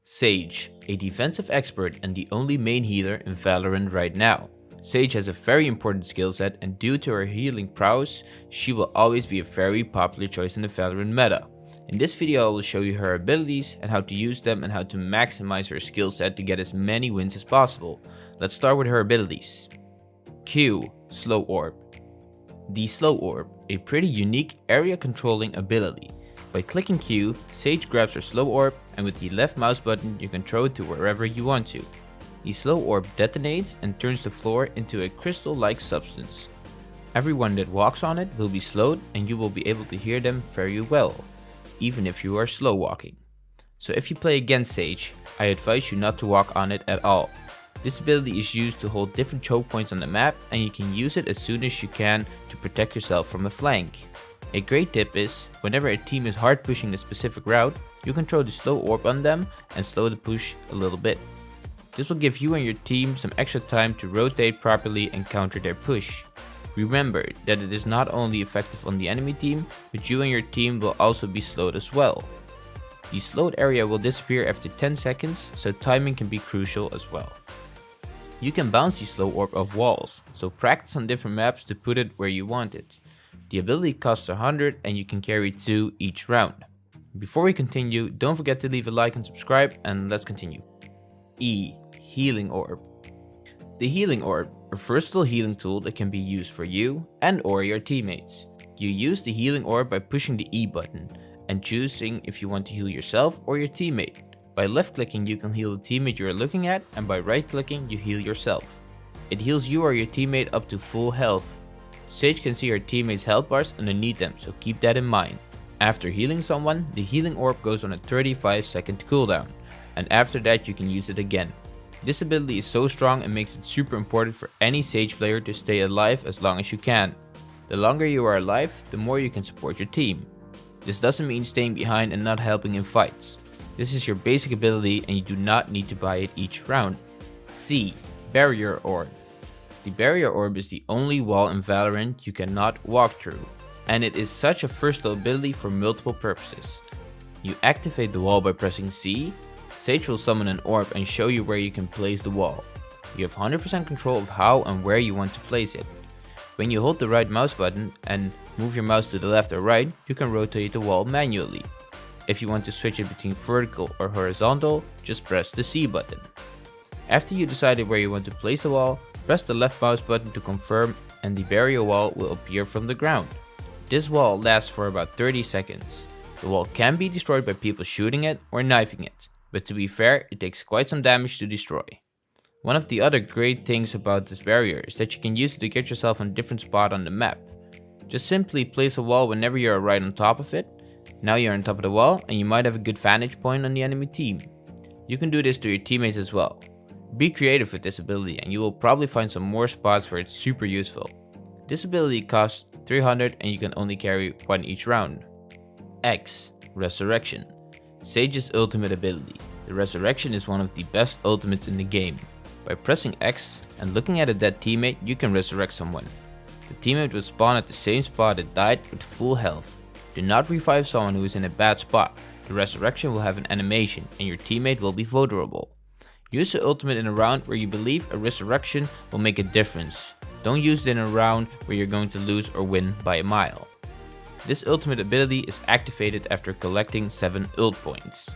Sage, a defensive expert and the only main healer in Valorant right now. Sage has a very important skill set, and due to her healing prowess, she will always be a very popular choice in the Valorant meta. In this video I will show you her abilities and how to use them and how to maximize her skill set to get as many wins as possible. Let's start with her abilities. Q, Slow Orb. The Slow Orb, a pretty unique area controlling ability. By clicking Q, Sage grabs her Slow Orb, and with the left mouse button you can throw it to wherever you want to. The Slow Orb detonates and turns the floor into a crystal-like substance. Everyone that walks on it will be slowed and you will be able to hear them very well, even if you are slow walking. So if you play against Sage, I advise you not to walk on it at all. This ability is used to hold different choke points on the map, and you can use it as soon as you can to protect yourself from a flank. A great tip is, whenever a team is hard pushing a specific route, you can throw the Slow Orb on them and slow the push a little bit. This will give you and your team some extra time to rotate properly and counter their push. Remember that it is not only effective on the enemy team, but you and your team will also be slowed as well. The slowed area will disappear after 10 seconds, so timing can be crucial as well. You can bounce the Slow Orb off walls, so practice on different maps to put it where you want it. The ability costs 100 and you can carry 2 each round. Before we continue, don't forget to leave a like and subscribe, and let's continue. E, Healing Orb. The Healing Orb, a versatile healing tool that can be used for you and or your teammates. You use the Healing Orb by pushing the E button and choosing if you want to heal yourself or your teammate. By left clicking you can heal the teammate you are looking at, and by right clicking you heal yourself. It heals you or your teammate up to full health. Sage can see her teammates' health bars underneath them, so keep that in mind. After healing someone, the Healing Orb goes on a 35-second cooldown, and after that you can use it again. This ability is so strong and makes it super important for any Sage player to stay alive as long as you can. The longer you are alive, the more you can support your team. This doesn't mean staying behind and not helping in fights. This is your basic ability and you do not need to buy it each round. C, Barrier Orb. The Barrier Orb is the only wall in Valorant you cannot walk through, and it is such a versatile ability for multiple purposes. You activate the wall by pressing C. Sage will summon an orb and show you where you can place the wall. You have 100% control of how and where you want to place it. When you hold the right mouse button and move your mouse to the left or right, you can rotate the wall manually. If you want to switch it between vertical or horizontal, just press the C button. After you decided where you want to place the wall, press the left mouse button to confirm and the barrier wall will appear from the ground. This wall lasts for about 30 seconds. The wall can be destroyed by people shooting it or knifing it, but to be fair, it takes quite some damage to destroy. One of the other great things about this barrier is that you can use it to get yourself in a different spot on the map. Just simply place a wall whenever you are right on top of it. Now you're on top of the wall and you might have a good vantage point on the enemy team. You can do this to your teammates as well. Be creative with this ability and you will probably find some more spots where it's super useful. This ability costs 300 and you can only carry 1 each round. X, Resurrection. Sage's ultimate ability. The Resurrection is one of the best ultimates in the game. By pressing X and looking at a dead teammate, you can resurrect someone. The teammate will spawn at the same spot it died with full health. Do not revive someone who is in a bad spot. The resurrection will have an animation and your teammate will be vulnerable. Use the ultimate in a round where you believe a resurrection will make a difference. Don't use it in a round where you're going to lose or win by a mile. This ultimate ability is activated after collecting 7 ult points.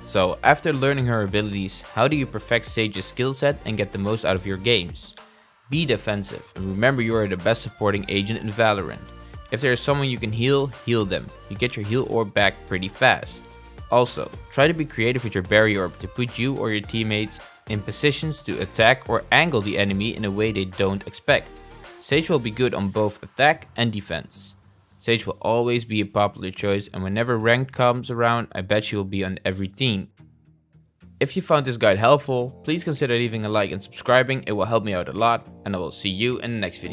So after learning her abilities, how do you perfect Sage's skill set and get the most out of your games? Be defensive and remember you are the best supporting agent in Valorant. If there is someone you can heal, heal them. You get your heal orb back pretty fast. Also, try to be creative with your barrier orb to put you or your teammates in positions to attack or angle the enemy in a way they don't expect. Sage will be good on both attack and defense. Sage will always be a popular choice, and whenever ranked comes around, I bet she will be on every team. If you found this guide helpful, please consider leaving a like and subscribing, it will help me out a lot, and I will see you in the next video.